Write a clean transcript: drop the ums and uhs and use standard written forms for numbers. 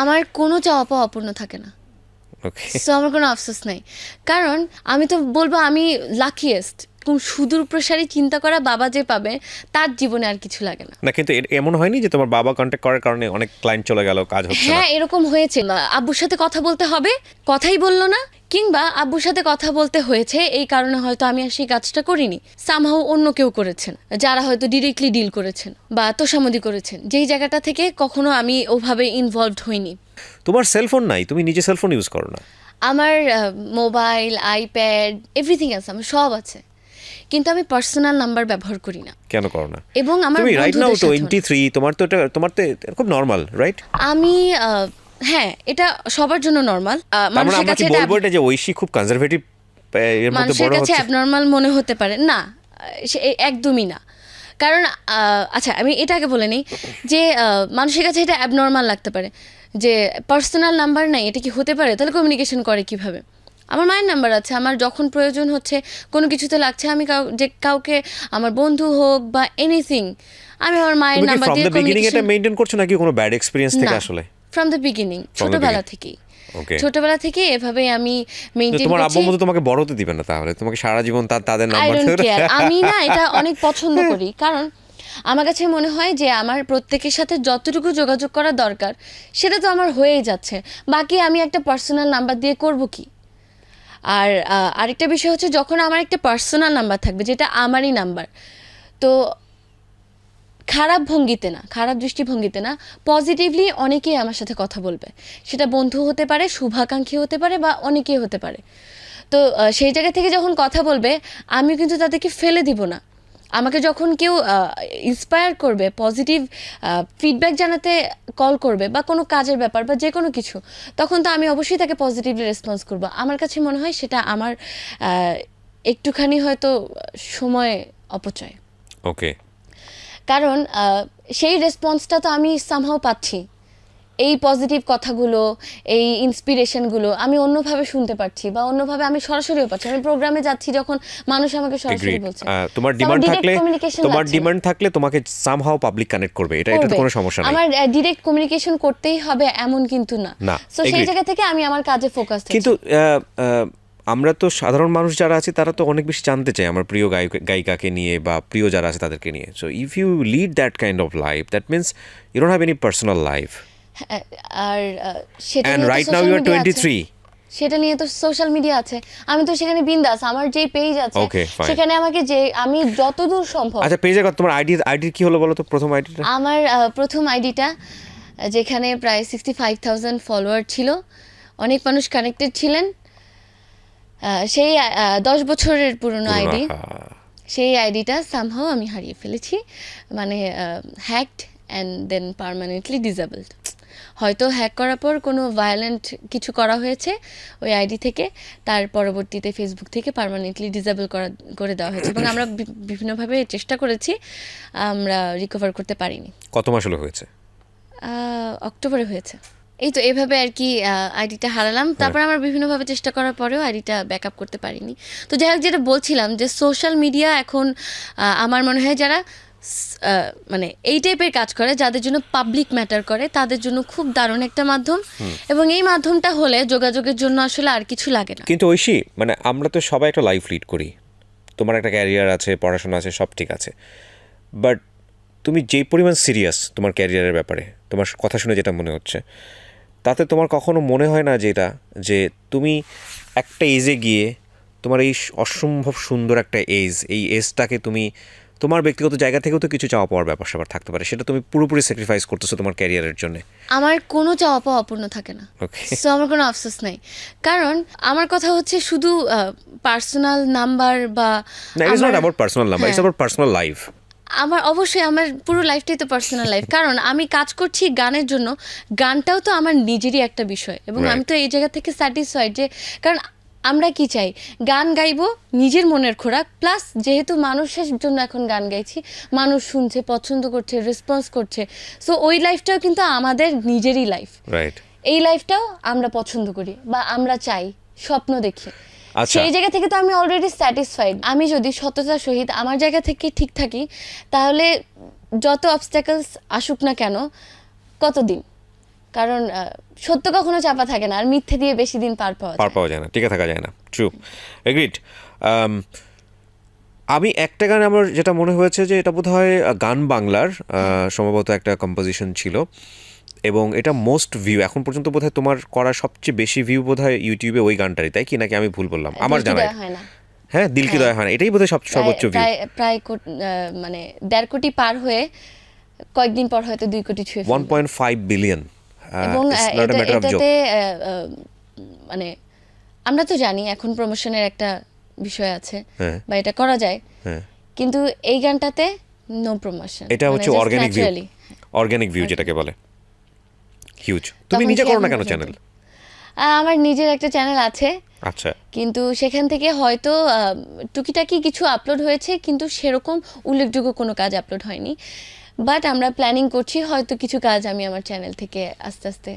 আমার কোনো চাওয়া পাওয়া অপূর্ণ থাকে না, ওকে, সো আমার কোনো আফসোস নাই। কারণ আমি তো বলবো আমি লাকিয়েস্ট। সুদূর প্রসারী চিন্তা করা বাবা যে পাবে তার জীবনে আর কিছু লাগে না। না কিন্তু এমন হয়নি যে তোমার বাবা কন্ট্যাক্ট করার কারণে অনেক ক্লায়েন্ট চলে গেল, কাজ হচ্ছে না? হ্যাঁ, এরকম হয়েছে। আব্বুর সাথে কথা বলতে হবে, কথাই বললো না, কিংবা আব্বুর সাথে কথা বলতে হয়েছে এই কারণে হয়তো আমি আর সেই কাজটা করিনি, সামহাও অন্য কেউ করেছেন যারা হয়তো ডিরেক্টলি ডিল করেছেন বা তোষামোদি করেছেন, যেই জায়গাটা থেকে কখনো আমি ওভাবে ইনভলভড হইনি। তোমার সেলফোন নাই, তুমি নিজে সেলফোন ইউজ করো না? আমার মোবাইল, আইপ্যাড, এভরিথিং আছে, আমার সব আছে, কিন্তু আমি পার্সোনাল নাম্বার ব্যবহার করি না। কেন করো না? এবং আমার তুমি রাইট নাও বন্ধুদের সাথেও না। 23, তোমার তো এটা খুব নরমাল, রাইট? আমি হ্যাঁ, এটা সবার জন্য নর্মাল। আমরা মানুষের কি কাছে এটা বলবো এটা যে ঐশী খুব কনজারভেটিভ এর মধ্যে মানুষের বড় কাছে হচ্ছে? অ্যাবনর্মাল মনে হতে পারে না, একদমই না। কারণ আচ্ছা, আমি এটা আগে বলে নিই যে মানুষের কাছে এটা অ্যাবনর্মাল লাগতে পারে যে পার্সোনাল নাম্বার নাই, এটা কি হতে পারে? তাহলে কমিউনিকেশন করে কিভাবে? আমার মায়ের নাম্বার আছে, আমার যখন প্রয়োজন হচ্ছে কোনো কিছুতে লাগছে, আমি কাউকে আমার বন্ধু হোক বা এনিথিং, আমি আমার মায়ের তুমি কি নাম্বার ফ্রম দিয়ে দ্য বিগিনিং এটা কমিউনিকেশন। মেইনটেইন করছো নাকি কোনো ব্যাড এক্সপেরিয়েন্স থেকে না, আসলে? ফ্রম দ্য বিগিনিং, ছোটবেলা থেকেই। ওকে, ছোটবেলা থেকে এভাবে আমি মেইনটেইন তোমার করছি। আব্বু মতো তোমাকে বড় হতে দিবে না তাহলে, তোমাকে সারা জীবন তাদের আই নাম্বার ডোন্ট কেয়ার, আমি না এটা অনেক পছন্দ করি। কারণ আমার কাছে মনে হয় যে আমার প্রত্যেকের সাথে যতটুকু যোগাযোগ করা দরকার সেটা তো আমার হয়েই যাচ্ছে, বাকি আমি একটা পার্সোনাল নাম্বার দিয়ে করব কি? আর আরেকটা বিষয় হচ্ছে, যখন আমার একটা পার্সোনাল নাম্বার থাকবে যেটা আমারই নাম্বার, তো খারাপ ভঙ্গিতে না, খারাপ দৃষ্টিভঙ্গিতে না, পজিটিভলি অনেকেই আমার সাথে কথা বলবে। সেটা বন্ধু হতে পারে, শুভাকাঙ্ক্ষী হতে পারে, বা অনেকেই হতে পারে। তো সেই জায়গা থেকে যখন কথা বলবে, আমি কিন্তু তাদেরকে ফেলে দিব না। আমাকে যখন কেউ ইন্সপায়ার করবে, পজিটিভ ফিডব্যাক জানাতে কল করবে বা কোনো কাজের ব্যাপার বা যে কোনো কিছু, তখন তো আমি অবশ্যই তাকে পজিটিভলি রেসপন্স করব। আমার কাছে মনে হয় সেটা আমার একটুখানি হয়তো সময় অপচয়। ওকে, কারণ সেই রেসপন্সটা তো আমি সামহাও পাচ্ছি, এই পজিটিভ কথাগুলো, এই ইন্সপিরেশনগুলো আমি অন্যভাবে শুনতে পাচ্ছি, বা অন্যভাবে আমি সরাসরিও পাচ্ছি। আমি প্রোগ্রামে যাচ্ছি যখন মানুষ আমাকে সরাসরি এগ্রিড। বলছে, তোমার So, ডিমান্ড আমার থাকলে, direct communication তোমার লাগছে না। ডিমান্ড থাকলে তোমাকে সামহাও পাবলিক কানেক্ট করবে, এটা তো করবে। কোনো সমস্যা নেই। আমার ডিরেক্ট কমিউনিকেশন করতেই হবে এমন কিন্তু না। না, সো সেই agreed. জায়গা থেকে আমি আমার কাজে ফোকাস থাকি। কিন্তু আমরা তো সাধারণ মানুষ যারা আছে তারা তো অনেক বেশি জানতে চায় আমার প্রিয় গায়িকাকে নিয়ে বা প্রিয় যারা আছে তাদেরকে নিয়ে। So if you lead that kind of life, that means you don't have any personal life. আর সেটা অ্যান্ড নিয়ে তো right now social you are media আছে। 23। সেটা নিয়ে তো সোশ্যাল মিডিয়া আছে, আমি তো সেখানে বিন্দাস। আমার যে পেজ আছে Okay, fine. সেখানে আমাকে যে আমি যতদূর সম্ভব। আচ্ছা, পেজে তোমার আইডি কি হলো বলো তো, প্রথম আইডিটা? আমার প্রথম আইডিটা যেখানে প্রায় 65,000 ফলোয়ার ছিল, অনেক মানুষ কানেক্টেড ছিলেন, সেই 10 বছরের পুরনো আইডি, সেই আইডিটা সামহাও আমি হারিয়ে ফেলেছি। মানে hacked and then permanently disabled. হয়তো হ্যাক করার পর কোনো ভায়োলেন্ট কিছু করা হয়েছে ওই আইডি থেকে, তার পরবর্তীতে ফেসবুক থেকে পার্মানেন্টলি ডিসেবল করে দেওয়া হয়েছে, এবং আমরা বিভিন্নভাবে চেষ্টা করেছি, আমরা রিকভার করতে পারিনি। কত মাস হলো হয়েছে? অক্টোবরে হয়েছে। এই তো এভাবে আর কি আইডিটা হারালাম। তারপর আমরা বিভিন্নভাবে চেষ্টা করার পরেও আইডিটা ব্যাকআপ করতে পারিনি। তো যাই হোক, যেটা বলছিলাম যে সোশ্যাল মিডিয়া এখন আমার মনে হয় যারা মানে এই টাইপের কাজ করে, যাদের জন্য পাবলিক ম্যাটার করে, তাদের জন্য খুব দারুণ একটা মাধ্যম, এবং এই মাধ্যমটা হলে যোগাযোগের জন্য আসলে আর কিছু লাগে না। কিন্তু ঐশী, মানে আমরা তো সবাই একটা লাইফ লিড করি, তোমার একটা ক্যারিয়ার আছে, পড়াশোনা আছে, সব ঠিক আছে, বাট তুমি যেই পরিমাণ সিরিয়াস তোমার ক্যারিয়ারের ব্যাপারে, তোমার কথা শুনে যেটা মনে হচ্ছে, তাতে তোমার কখনো মনে হয় না যে তুমি একটা এজে গিয়ে তোমার এই অসম্ভব সুন্দর একটা এই এজটাকে তুমি তোমার ব্যক্তিগত জায়গা থেকেও তো কিছু চাওয়া পাওয়ার ব্যাপার স্যাপার থাকতে পারে, সেটা তুমি পুরোপুরি স্যাক্রিফাইস করতেছো তোমার ক্যারিয়ারের জন্য? আমার কোনো চাওয়া পাওয়া অপূর্ণ থাকে না, ওকে, সো আমার কোনো আফসোস নাই। কারণ আমার কথা হচ্ছে শুধু পার্সোনাল নাম্বার বা না, it is not about personal number, it's about personal life. আমার অবশ্যই আমার পুরো লাইফটাই তো পার্সোনাল লাইফ। কারণ আমি কাজ করছি গানের জন্য, গানটাও তো আমার নিজেরই একটা বিষয়, এবং আমি তো এই জায়গা থেকে স্যাটিসফাইড যে, কারণ আমরা কি চাই, গান গাইবো নিজের মনের খোরাক, প্লাস যেহেতু মানুষের জন্য এখন গান গাইছি, মানুষ শুনছে, পছন্দ করছে, রেসপন্স করছে, সো ওই লাইফটাও কিন্তু আমাদের নিজেরই লাইফ। রাইট, এই লাইফটাও আমরা পছন্দ করি বা আমরা চাই, স্বপ্ন দেখি। আচ্ছা, সেই জায়গা থেকে তো আমি অলরেডি স্যাটিসফাইড। আমি যদি সততার সহিত আমার জায়গা থেকে ঠিক থাকি, তাহলে যত অবস্ট্যাকলস আসুক না কেন, কতদিন, কারণ সত্য কখনো চাপা থাকে না, আর মিথ্যে দিয়ে বেশি দিন পার পাওয়া যায় না, টিকে থাকা যায় না। True, agreed. আমি একটা গান আমার যেটা মনে হয়েছে যে এটা বোধহয় গান বাংলার সম্ভবত একটা কম্পোজিশন ছিল, এবং এটা মোস্ট ভিউ এখন পর্যন্ত বোধহয় তোমার করা সবচেয়ে বেশি ভিউ বোধহয় ইউটিউবে ওই গানটারই, তাই কি? নাকি আমি ভুল বললাম? আমার জানা হয় না। হ্যাঁ, দিল কি দয়া হয় না, এটাই বোধহয় সর্বোচ্চ ভিউ। প্রায় মানে 1.5 কোটি পার হয়ে কয়েকদিন পর হয়তো 2 কোটি ছুঁয়ে ফেলবে। 1.5 বিলিয়ন। এবং এটাতে মানে আমরা তো জানি এখন প্রমোশনের একটা বিষয় আছে, বা এটা করা যায়, কিন্তু এই গানটাতে নো প্রমোশন, এটা হচ্ছে অর্গানিক ভিউ যেটাকে বলে, হিউজ। তুমি নিজে করো না কেন চ্যানেল? আমার নিজের একটা চ্যানেল আছে, আচ্ছা, কিন্তু সেখান থেকে হয়তো টুকিটাকি কিছু আপলোড হয়েছে, কিন্তু সেরকম উল্লেখযোগ্য কোনো কাজ আপলোড হয়নি। বাট আমরা প্ল্যানিং করছি হয়তো কিছু কাজ আমি আমার চ্যানেল থেকে আস্তে আস্তে।